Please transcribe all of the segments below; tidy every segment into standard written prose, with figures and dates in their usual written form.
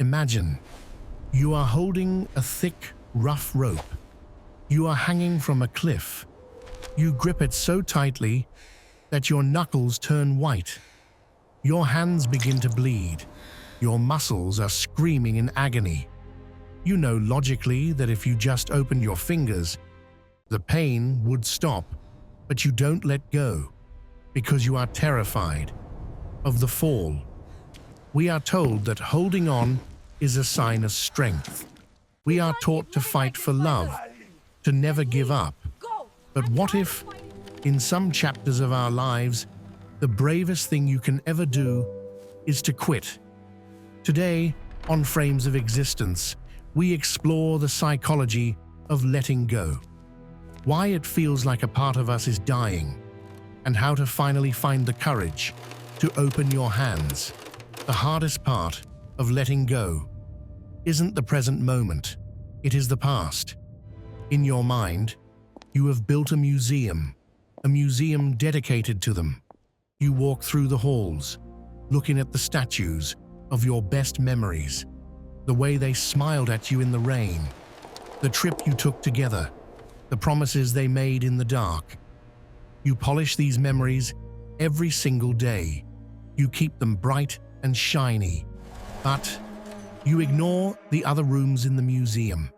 Imagine you are holding a thick, rough rope. You are hanging from a cliff. You grip it so tightly that your knuckles turn white. Your hands begin to bleed. Your muscles are screaming in agony. You know logically that if you just opened your fingers, the pain would stop, but you don't let go because you are terrified of the fall. We are told that holding on is a sign of strength. We are taught to fight for love, to never give up. But what if, in some chapters of our lives, the bravest thing you can ever do is to quit? Today, on Frames of Existence, we explore the psychology of letting go, why it feels like a part of us is dying, and how to finally find the courage to open your hands. The hardest part of letting go isn't the present moment, it is the past. In your mind, you have built a museum dedicated to them. You walk through the halls, looking at the statues of your best memories, the way they smiled at you in the rain, the trip you took together, the promises they made in the dark. You polish these memories every single day. You keep them bright and shiny, but you ignore the other rooms in the museum.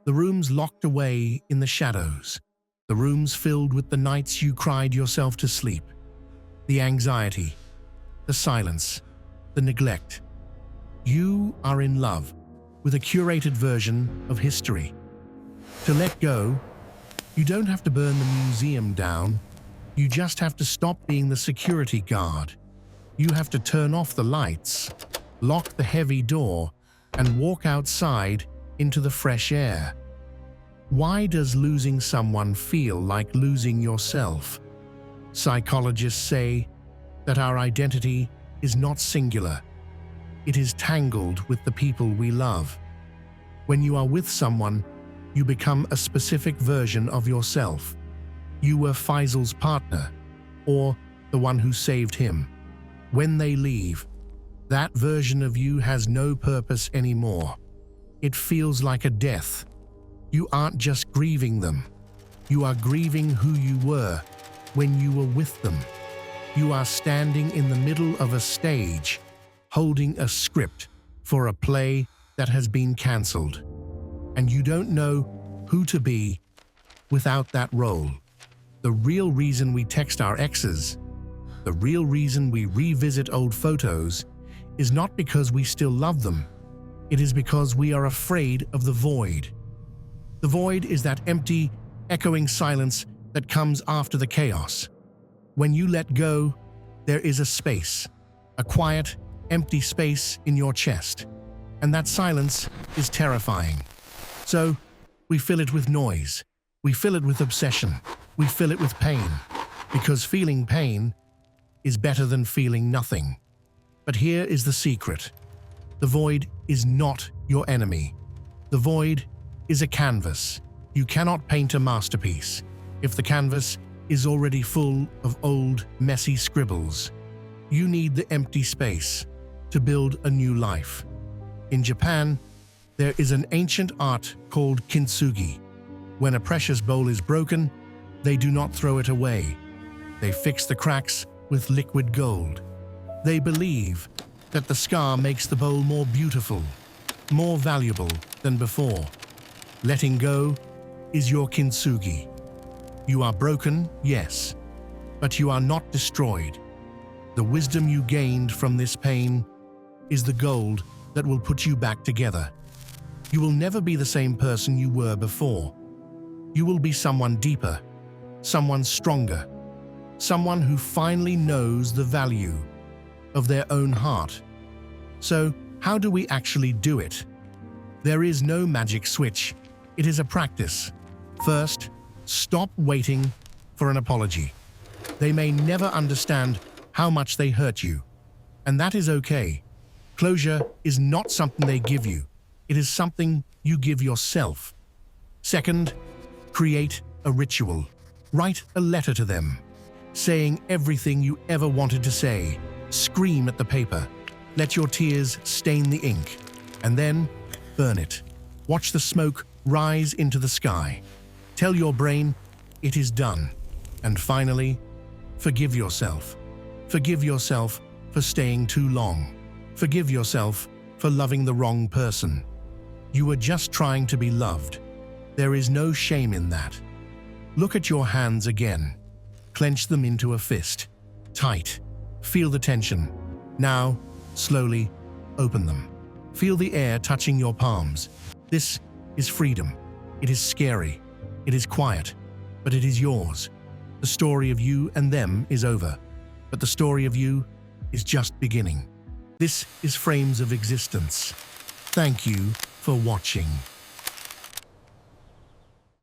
The rooms locked away in the shadows. The rooms filled with the nights you cried yourself to sleep. The anxiety, the silence, the neglect. You are in love with a curated version of history. To let go, you don't have to burn the museum down. You just have to stop being the security guard. You have to turn off the lights, lock the heavy door, and walk outside into the fresh air. Why does losing someone feel like losing yourself? Psychologists say that our identity is not singular. It is tangled with the people we love. When you are with someone, you become a specific version of yourself. You were Faisal's partner, or the one who saved him. When they leave, that version of you has no purpose anymore. It feels like a death. You aren't just grieving them. You are grieving who you were when you were with them. You are standing in the middle of a stage, holding a script for a play that has been cancelled. And you don't know who to be without that role. The real reason we text our exes, the real reason we revisit old photos, is not because we still love them. It is because we are afraid of the void. The void is that empty, echoing silence that comes after the chaos. When you let go, there is a space, a quiet, empty space in your chest. And that silence is terrifying. So, we fill it with noise. We fill it with obsession. We fill it with pain. Because feeling pain is better than feeling nothing. But here is the secret. The void is not your enemy. The void is a canvas. You cannot paint a masterpiece if the canvas is already full of old, messy scribbles. You need the empty space to build a new life. In Japan, there is an ancient art called kintsugi. When a precious bowl is broken, they do not throw it away. They fix the cracks with liquid gold. They believe that the scar makes the bowl more beautiful, more valuable than before. Letting go is your kintsugi. You are broken, yes, but you are not destroyed. The wisdom you gained from this pain is the gold that will put you back together. You will never be the same person you were before. You will be someone deeper, someone stronger, someone who finally knows the value of their own heart. So, how do we actually do it? There is no magic switch. It is a practice. First, stop waiting for an apology. They may never understand how much they hurt you, and that is okay. Closure is not something they give you. It is something you give yourself. Second, create a ritual. Write a letter to them, saying everything you ever wanted to say. Scream at the paper. Let your tears stain the ink. And then, burn it. Watch the smoke rise into the sky. Tell your brain, it is done. And finally, forgive yourself. Forgive yourself for staying too long. Forgive yourself for loving the wrong person. You were just trying to be loved. There is no shame in that. Look at your hands again. Clench them into a fist. Tight. Feel the tension. Now, slowly, open them. Feel the air touching your palms. This is freedom. It is scary. It is quiet. But it is yours. The story of you and them is over. But the story of you is just beginning. This is Frames of Existence. Thank you for watching.